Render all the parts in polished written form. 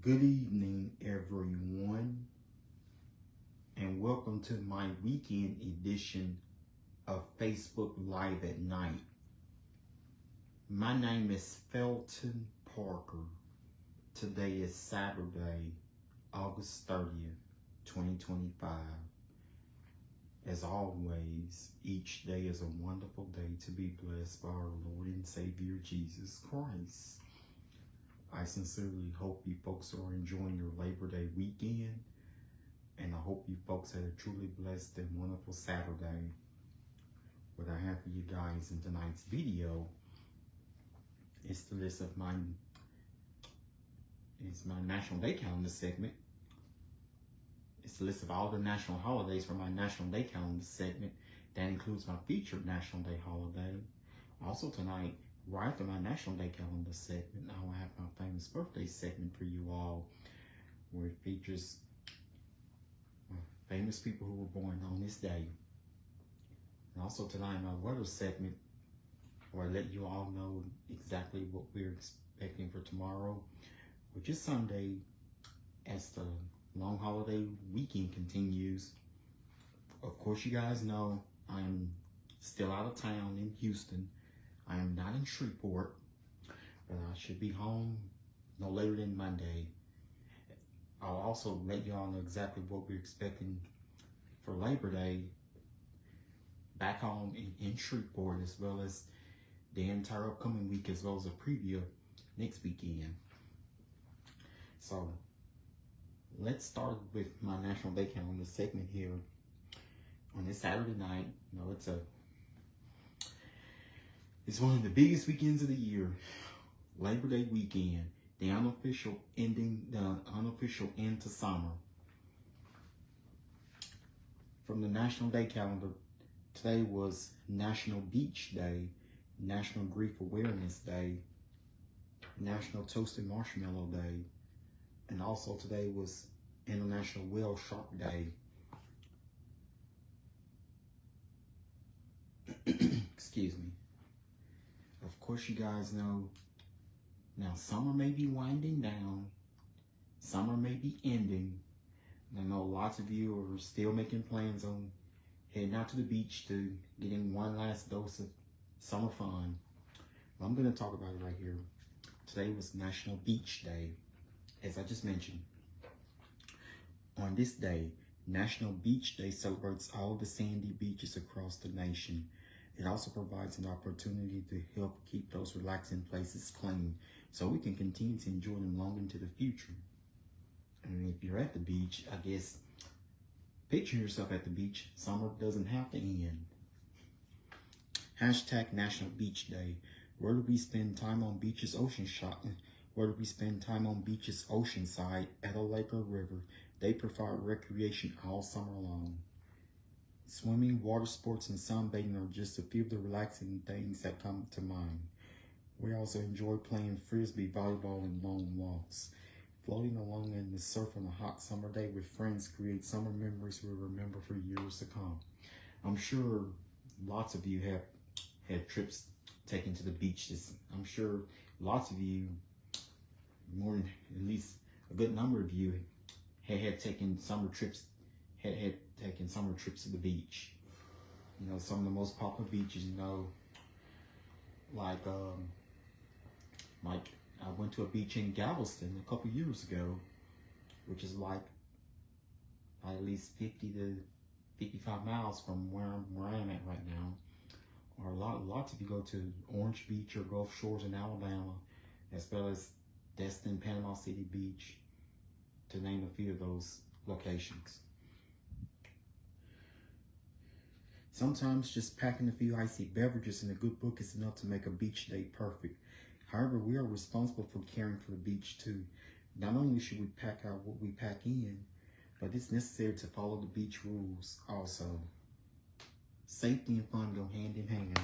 Good evening, everyone, and welcome to my weekend edition of Facebook Live at Night. My name is Felton Parker. Today is Saturday, August 30th, 2025. As always, each day is a wonderful day to be blessed by our Lord and Savior Jesus Christ. I sincerely hope you folks are enjoying your Labor Day weekend, and I hope you folks had a truly blessed and wonderful Saturday. What I have for you guys in tonight's video is the list of my National Day Calendar segment. It's the list of all the national holidays for my National Day Calendar segment. That includes my featured National Day holiday. Also tonight, right after my National Day Calendar segment, I will have my famous birthday segment for you all, where it features famous people who were born on this day. And also tonight, my weather segment, where I let you all know exactly what we're expecting for tomorrow, which is Sunday, as the long holiday weekend continues. Of course, you guys know I'm still out of town in Houston. I am not in Shreveport, but I should be home no later than Monday. I'll also let y'all know exactly what we're expecting for Labor Day back home in Shreveport, as well as the entire upcoming week, as well as a preview of next weekend. So let's start with my National Day Calendar segment here on this Saturday night. You know, it's one of the biggest weekends of the year, Labor Day weekend, the unofficial end to summer. From the National Day Calendar, today was National Beach Day, National Grief Awareness Day, National Toasted Marshmallow Day, and also today was International Whale Shark Day. Excuse me. Of course, you guys know now summer may be winding down, summer may be ending. I know lots of you are still making plans on heading out to the beach to getting one last dose of summer fun. Well, I'm going to talk about it right here. Today was National Beach Day, as I just mentioned. On this day, National Beach Day celebrates all the sandy beaches across the nation. It also provides an opportunity to help keep those relaxing places clean so we can continue to enjoy them long into the future. And if you're at the beach, I guess picture yourself at the beach. Summer doesn't have to end. Hashtag National Beach Day. Where do we spend time on beaches, ocean shopping? Where do we spend time on beaches, oceanside, at a lake or river? They provide recreation all summer long. Swimming, water sports, and sunbathing are just a few of the relaxing things that come to mind. We also enjoy playing frisbee, volleyball, and long walks. Floating along in the surf on a hot summer day with friends create summer memories we'll remember for years to come. I'm sure lots of you have had trips taken to the beach. I'm sure lots of you, more than at least a good number of you, had taken summer trips to the beach. You know, some of the most popular beaches, you know, like I went to a beach in Galveston a couple years ago, which is like at least 50 to 55 miles from where I am at right now. Or lots of you go to Orange Beach or Gulf Shores in Alabama, as well as Destin, Panama City Beach, to name a few of those locations. Sometimes just packing a few icy beverages and a good book is enough to make a beach day perfect. However, we are responsible for caring for the beach too. Not only should we pack out what we pack in, but it's necessary to follow the beach rules also. Safety and fun go hand in hand.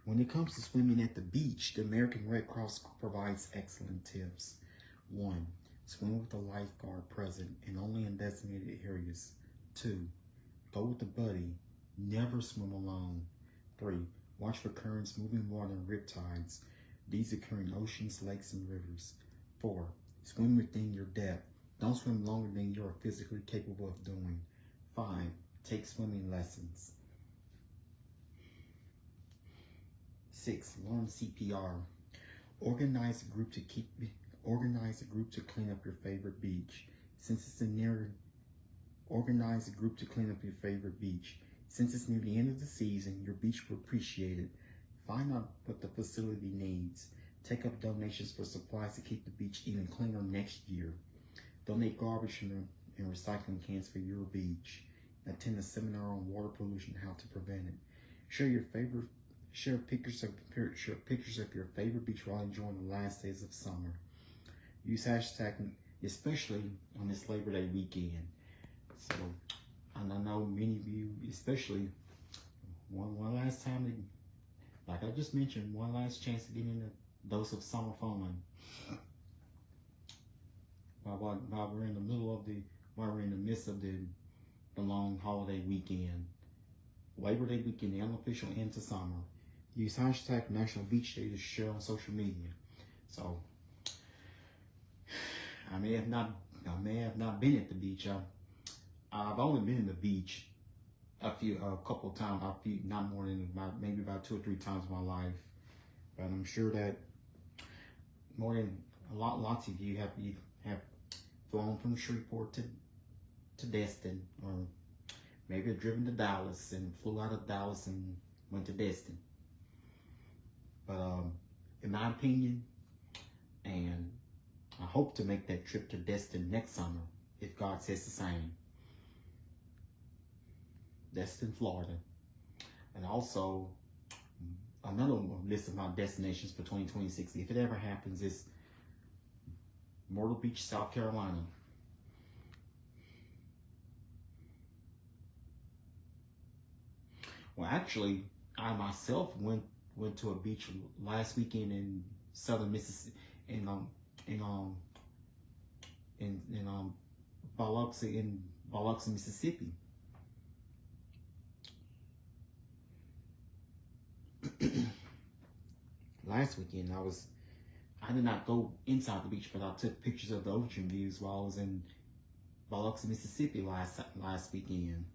When it comes to swimming at the beach, the American Red Cross provides excellent tips. 1. Swim with a lifeguard present and only in designated areas. 2. Go with a buddy. Never swim alone. 3. Watch for currents, moving water, and riptides. These occur in oceans, lakes, and rivers. 4. Swim within your depth. Don't swim longer than you are physically capable of doing. 5. Take swimming lessons. 6. Learn CPR. Organize a group to clean up your favorite beach. Since it's near the end of the season, your beach will appreciate it. Find out what the facility needs. Take up donations for supplies to keep the beach even cleaner next year. Donate garbage and recycling cans for your beach. Attend a seminar on water pollution and how to prevent it. Share pictures of your favorite beach while enjoying the last days of summer. Use hashtag, especially on this Labor Day weekend. So, and I know many of you, especially one last time, like I just mentioned, one last chance to get in a dose of summer fun. While we're in the midst of the long holiday weekend, Labor Day weekend, the unofficial end to summer. Use hashtag National Beach Day to share on social media. So I may have not been at the beach. I've only been in the beach a couple of times. Not more than maybe about 2 or 3 times in my life. But I'm sure that more than lots of you have flown from Shreveport to Destin, or maybe have driven to Dallas and flew out of Dallas and went to Destin. But in my opinion, and I hope to make that trip to Destin next summer, if God says the same. Destin, Florida. And also, another list of my destinations for 2026, if it ever happens, is Myrtle Beach, South Carolina. Well, actually, I myself went to a beach last weekend in southern Mississippi, in Biloxi, Mississippi. Last weekend I did not go inside the beach, but I took pictures of the ocean views while I was in Biloxi, Mississippi last weekend.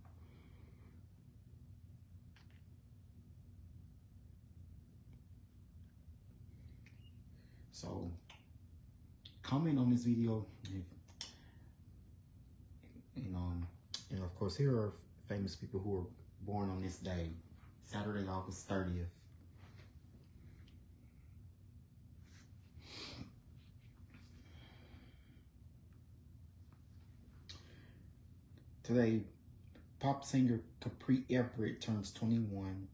So comment on this video, and of course here are famous people who were born on this day, Saturday, August 30th. Today, pop singer Capri Everett turns 21.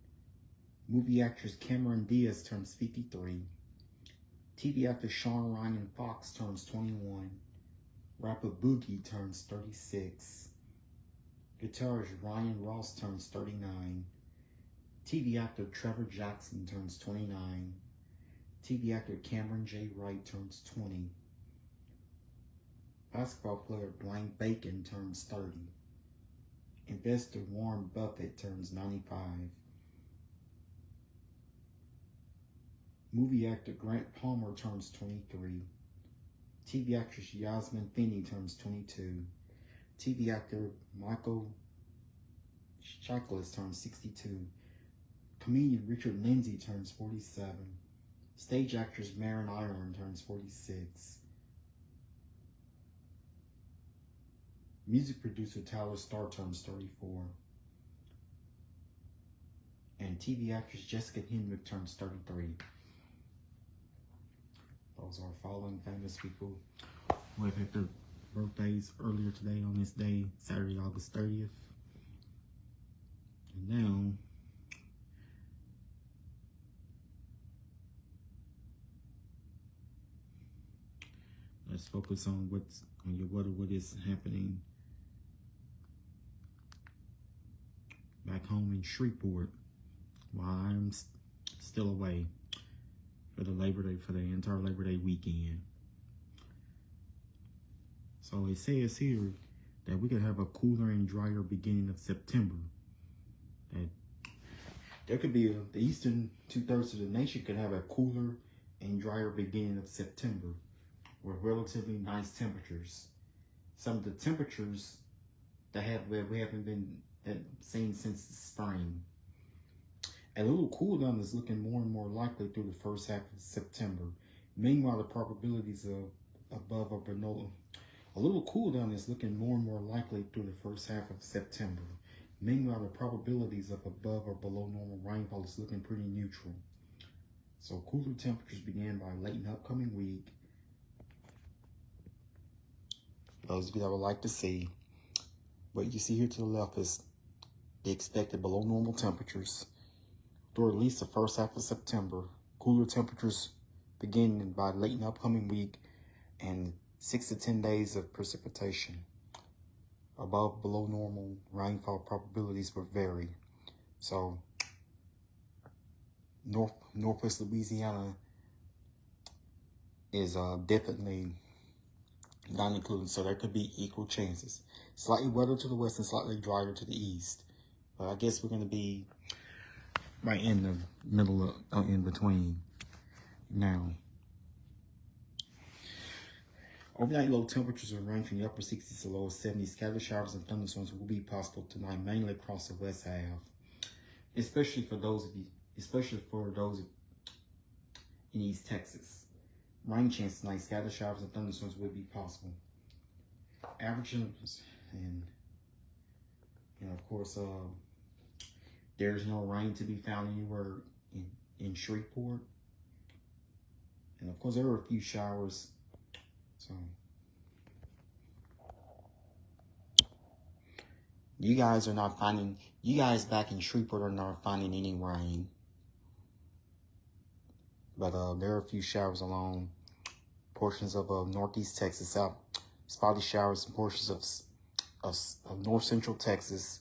Movie actress Cameron Diaz turns 53. TV actor Sean Ryan Fox turns 21. Rapper Boogie turns 36. Guitarist Ryan Ross turns 39. TV actor Trevor Jackson turns 29. TV actor Cameron J. Wright turns 20. Basketball player Blaine Bacon turns 30. Investor Warren Buffett turns 95. Movie actor Grant Palmer turns 23. TV actress Yasmin Finney turns 22. TV actor Michael Chiklis turns 62. Comedian Richard Lindsay turns 47. Stage actress Marin Ireland turns 46. Music producer Tyler Starr turns 34. And TV actress Jessica Henwick turns 33. Those are following famous people who have had their birthdays earlier today on this day, Saturday, August 30th. And now, let's focus on what is happening back home in Shreveport while I'm still away for the entire Labor Day weekend. So it says here that we could have a cooler and drier beginning of September. That there could be the eastern 2/3 of the nation could have a cooler and and drier beginning of September with relatively nice temperatures. Some of the temperatures that we haven't been seen since the spring. A little cool down is looking more and more likely through the first half of September. Meanwhile, the probabilities of above or below. A little cool down is looking more and more likely through the first half of September. Meanwhile, the probabilities of above or below normal rainfall is looking pretty neutral. So cooler temperatures begin by late in the upcoming week. Those of you that would like to see, what you see here to the left is the expected below normal temperatures through at least the first half of September. Cooler temperatures beginning by late in the upcoming week, and 6 to 10 days of precipitation. Above, below normal rainfall probabilities will vary. So, Northwest Louisiana is definitely not included, so there could be equal chances. Slightly wetter to the west and slightly drier to the east. But I guess we're going to be right in the middle of, in between. Now, overnight low temperatures will range from the upper 60s to lower 70s. Scattered showers and thunderstorms will be possible tonight, mainly across the west half. Especially for those in East Texas. Rain chance tonight, scattered showers and thunderstorms will be possible. Average temperatures, and of course, there's no rain to be found anywhere in Shreveport. And of course, there were a few showers. So, you guys back in Shreveport are not finding any rain. But there are a few showers along portions of northeast Texas, spotty showers in portions of north central Texas,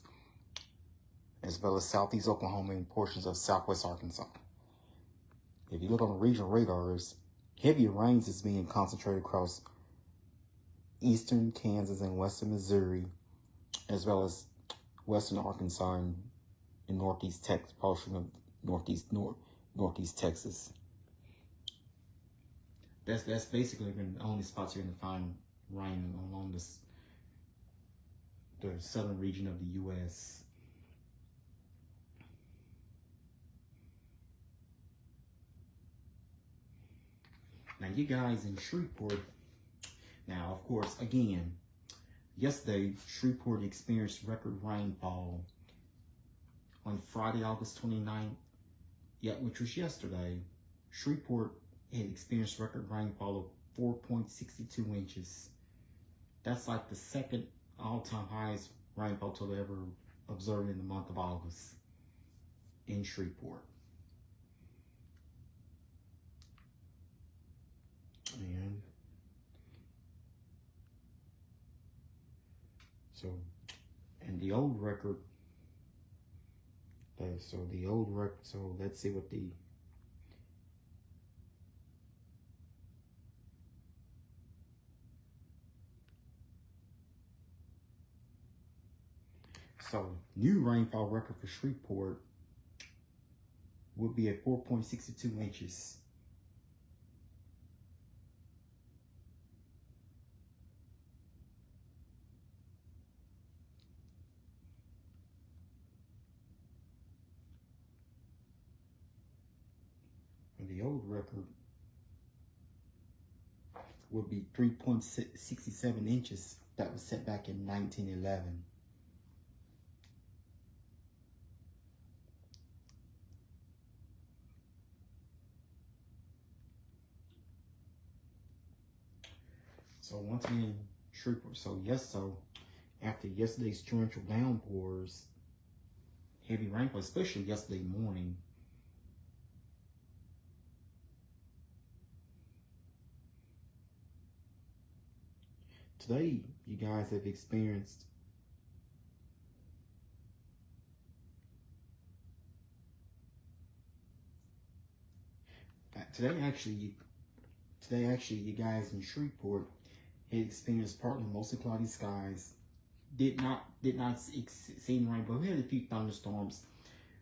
as well as southeast Oklahoma and portions of southwest Arkansas. If you look on the regional radars, heavy rains is being concentrated across eastern Kansas and western Missouri, as well as western Arkansas and northeast Texas, portion of northeast Texas. That's basically the only spots you're going to find rain along the southern region of the U.S. Now, you guys in Shreveport, now, of course, again, yesterday, Shreveport experienced record rainfall on Friday, August 29th, which was yesterday. Shreveport had experienced record rainfall of 4.62 inches. That's like the second all-time highest rainfall total ever observed in the month of August in Shreveport. And so, and the old record, so let's see what new rainfall record for Shreveport would be at 4.62 inches. And the old record would be 3.67 inches. That was set back in 1911. So once again, Shreveport. So after yesterday's torrential downpours, heavy rainfall, especially yesterday morning, today you guys have experienced today actually you guys in Shreveport had experienced partly mostly cloudy skies. Did not see rain, but we had a few thunderstorms.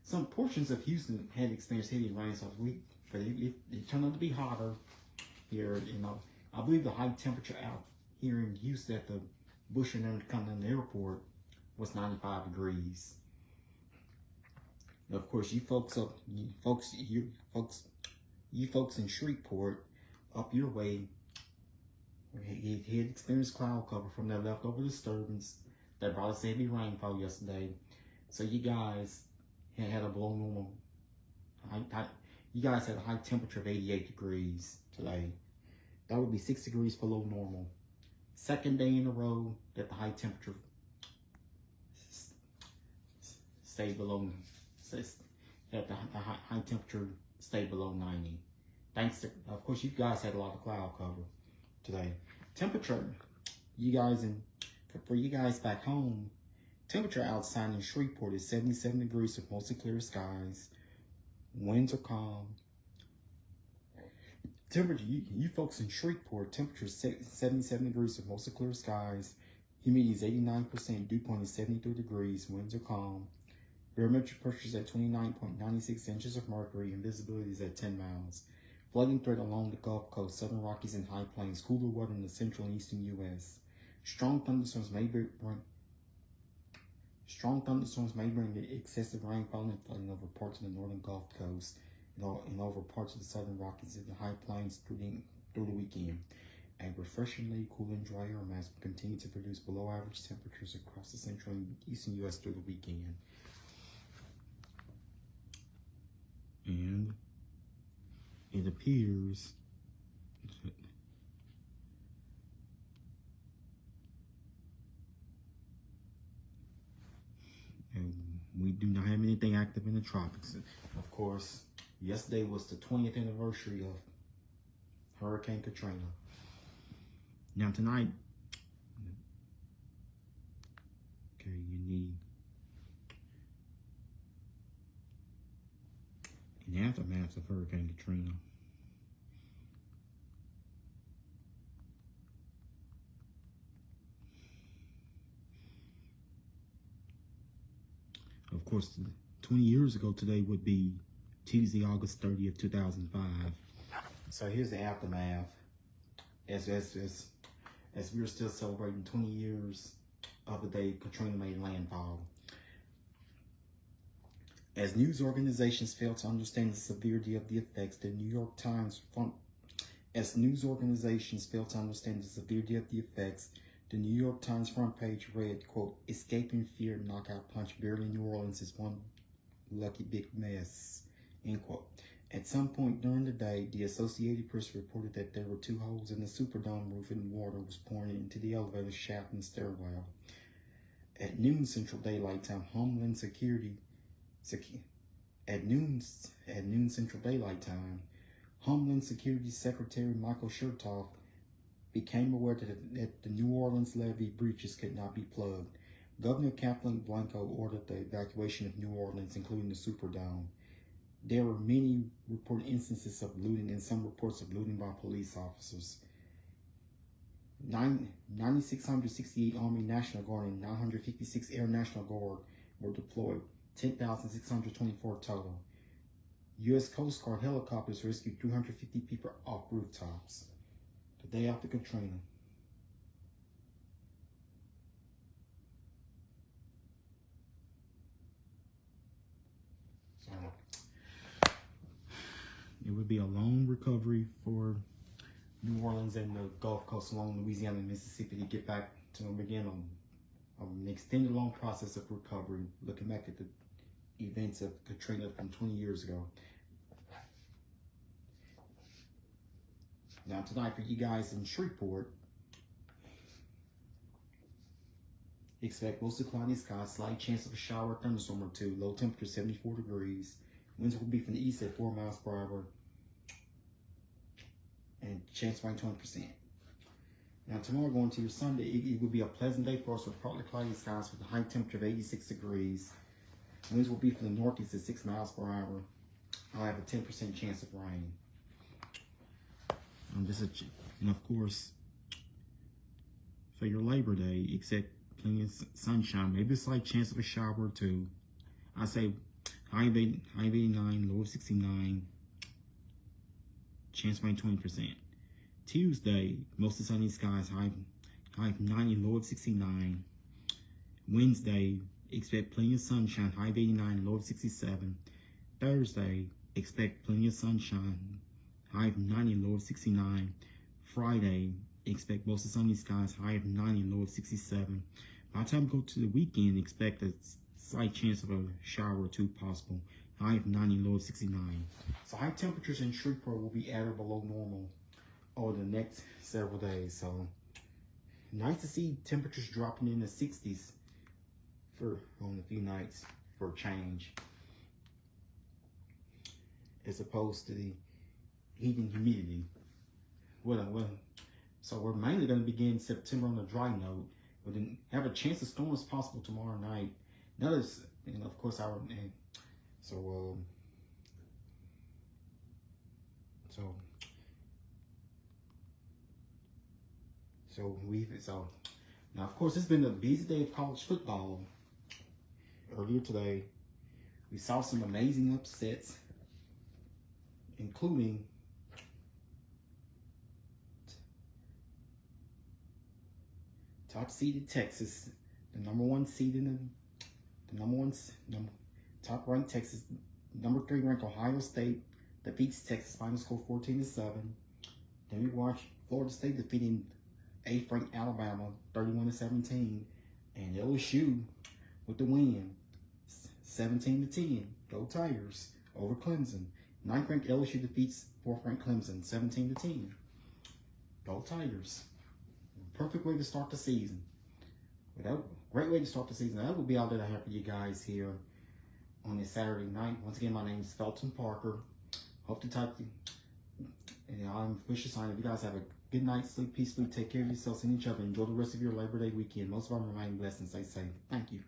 Some portions of Houston had experienced heavy rain, so but it turned out to be hotter here. You know, I believe the high temperature out here in Houston at the Bush Intercontinental Airport was 95 degrees. And of course, you folks in Shreveport, up your way, he had experienced cloud cover from that leftover disturbance that brought us heavy rainfall yesterday. So you guys had a below normal. You guys had a high temperature of 88 degrees today. That would be 6 degrees below normal. Second day in a row that the high temperature stayed below. That the high temperature stayed below 90. Thanks to, of course, you guys had a lot of cloud cover today. Temperature, you guys for you guys back home, temperature outside in Shreveport is 77 degrees with mostly clear skies. Winds are calm. Temperature, you folks in Shreveport, temperature is 77 degrees with mostly clear skies. Humidity is 89%. Dew point is 73 degrees. Winds are calm. Barometric pressure is at 29.96 inches of mercury, and visibility is at 10 miles. Flooding threat along the Gulf Coast, Southern Rockies, and High Plains. Cooler weather in the central and eastern U.S. Strong thunderstorms may bring excessive rainfall and flooding over parts of the northern Gulf Coast and over parts of the Southern Rockies and the High Plains through the weekend. A refreshingly cool and dry air mass will continue to produce below average temperatures across the central and eastern U.S. through the weekend. And it appears and we do not have anything active in the tropics. Of course, yesterday was the 20th anniversary of Hurricane Katrina. Now tonight, okay, you need in the aftermath of Hurricane Katrina. Of course, 20 years ago today would be Tuesday, August 30th, 2005. So here's the aftermath. As we're still celebrating 20 years of the day Katrina made landfall. As news organizations fail to understand the severity of the effects, the New York Times front page read, quote, "Escaping fear, knockout punch, barely New Orleans is one lucky big mess," end quote. At some point during the day, the Associated Press reported that there were 2 holes in the Superdome roof and water was pouring into the elevator shaft and stairwell. At noon Central Daylight Time, Homeland Security Secretary Michael Chertoff became aware that the New Orleans levee breaches could not be plugged. Governor Kathleen Blanco ordered the evacuation of New Orleans, including the Superdome. There were many reported instances of looting and some reports of looting by police officers. 9,668 Army National Guard and 956 Air National Guard were deployed, 10,624 total. U.S. Coast Guard helicopters rescued 350 people off rooftops the day after Katrina. So it would be a long recovery for New Orleans and the Gulf Coast along Louisiana and Mississippi to get back to begin on an extended long process of recovery, looking back at the events of Katrina from 20 years ago. Now tonight for you guys in Shreveport, expect mostly cloudy skies, slight chance of a shower or thunderstorm or 2, low temperature 74 degrees. Winds will be from the east at 4 miles per hour. And chance of rain 20%. Now tomorrow going to your Sunday, it will be a pleasant day for us with partly cloudy skies with a high temperature of 86 degrees. Winds will be from the northeast at 6 miles per hour. I'll have a 10% chance of rain. And of course, for your Labor Day, expect plenty of sunshine, maybe a slight chance of a shower or 2. I say high of 89, low of 69. chance rain 20%. Tuesday, mostly sunny skies, high of 90, low of 69. Wednesday, expect plenty of sunshine, high of 89, low of 67. Thursday, expect plenty of sunshine, high of 90, low of 69. Friday, expect mostly sunny skies, high of 90, low of 67. By the time we go to the weekend, expect a slight chance of a shower or two possible, high of 90, low of 69. So high temperatures in Shreveport will be at or below normal over the next several days. So nice to see temperatures dropping in the 60s for on a few nights for a change, as opposed to the heat and humidity. So we're mainly going to begin September on a dry note. We then have a chance of storms possible tomorrow night. Notice, and of course, now of course it's been a busy day of college football. Earlier today, we saw some amazing upsets, including top seeded Texas, the number one seed in top ranked Texas, number 3 ranked Ohio State defeats Texas, final score 14-7. Then we watched Florida State defeating 8th ranked Alabama 31-17, and LSU with the win 17-10. Go Tigers over Clemson. 9th ranked LSU defeats 4th ranked Clemson 17-10. Go Tigers. Perfect way to start the season. Great way to start the season. That will be all that I have for you guys here on this Saturday night. Once again, my name is Felton Parker. Hope to talk to you. And I'm Fisher Sign. If you guys have a good night, sleep peacefully, take care of yourselves and each other. Enjoy the rest of your Labor Day weekend. Most of all, remain blessed and stay safe. Thank you.